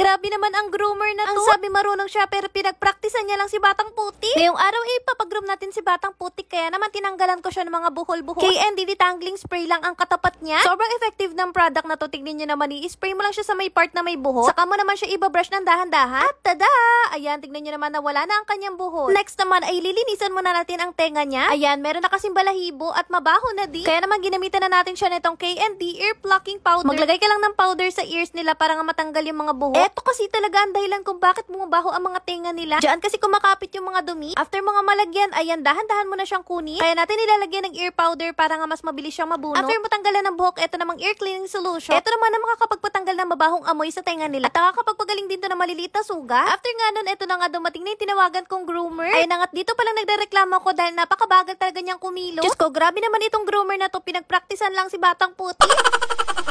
Grabe naman ang groomer na to. Ang sabi marunong siya pero pinagpraktisan niya lang si Batang Putik. Ngayong araw ipapag-groom natin si Batang Putik kaya naman tinanggalan ko siya ng mga buhol-buhol. KND detangling spray lang ang katapat niya. Sobrang effective ng product na to. Tignan niyo naman, i-spray mo lang siya sa may part na may buhol. Saka mo naman siya ibabrush ng dahan-dahan. At tada! Ayan, tignan niyo naman na wala na ang kanyang buhol. Next naman ay lilinisan muna natin ang tenga niya. Ayan, meron na kasing balahibo at mabaho na din. Kaya naman ginamitan na natin siya nitong KND ear plucking powder. Maglagay ka lang ng powder sa ears nila para nga matanggal yung mga buhol. Eto kasi talaga ang dahilan kung bakit bumabaho ang mga tenga nila. Diyan kasi kumakapit yung mga dumi. After mga malagyan, ayan, dahan-dahan mo na siyang kunin. Kaya natin nilalagyan ng ear powder para nga mas mabilis siyang mabunot. After mo tanggalan ng buhok, eto namang ear cleaning solution. Eto naman ang makakapagpatanggal ng mabahong amoy sa tenga nila. At nakakapagpagaling din to ng maliliit na suga. After nga nun, eto na nga dumating na yung tinawagan kong groomer. Ay nangat dito palang nagrereklamo ko dahil napakabagal talaga niyang kumilo. Diyos ko, grabe naman itong groomer na to. Pinagpraktisan lang si Batang Putik.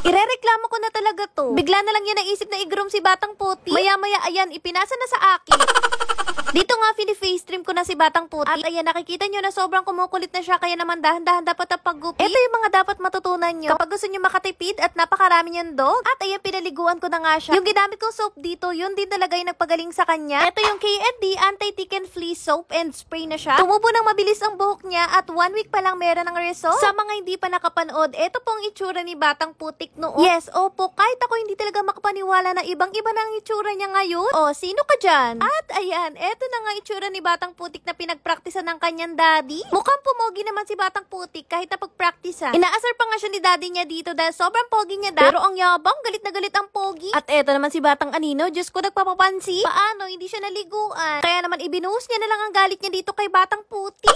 Irereklamo ko na talaga to. Bigla na lang yan naisip na i-groom si Batang Putik. Maya-maya, ayan, ipinasa na sa akin. Dito nga, face trim ko na si Batang Putik. At ayan, nakikita nyo na sobrang kumukulit na siya. Kaya naman dahan-dahan dapat ang paggupit. Ito yung mga dapat matutunan nyo kapag gusto nyo makatipid at napakarami niyang dog. At ayan, pinaliguan ko na nga siya. Yung ginamit kong soap dito, yun din talaga yung nagpagaling sa kanya. Ito yung KND Anti-Tick and Flea Soap and Spray na siya. Tumubo ng mabilis ang buhok niya at 1 week pa lang meron ng result. Sa mga hindi pa nakapanood, ito pong itsura ni Batang Putik noon. Yes, opo, kahit ako hindi talaga makapaniwala na ibang-iba na ang itsura niya ngayon. O, sino ka dyan? At ayan, eto na nga itsura ni Batang Putik na pinagpraktisan ng kanyang daddy. Mukhang pumogi naman si Batang Putik kahit napagpraktisan. Inaasar pa nga siya ni daddy niya dito dahil sobrang pogi niya Pero ang yabang, galit na galit ang pogi. At eto naman si Batang Anino, Diyos ko nagpapapansi. Paano, hindi siya naliguan. Kaya naman ibinuhos niya na lang ang galit niya dito kay Batang Putik.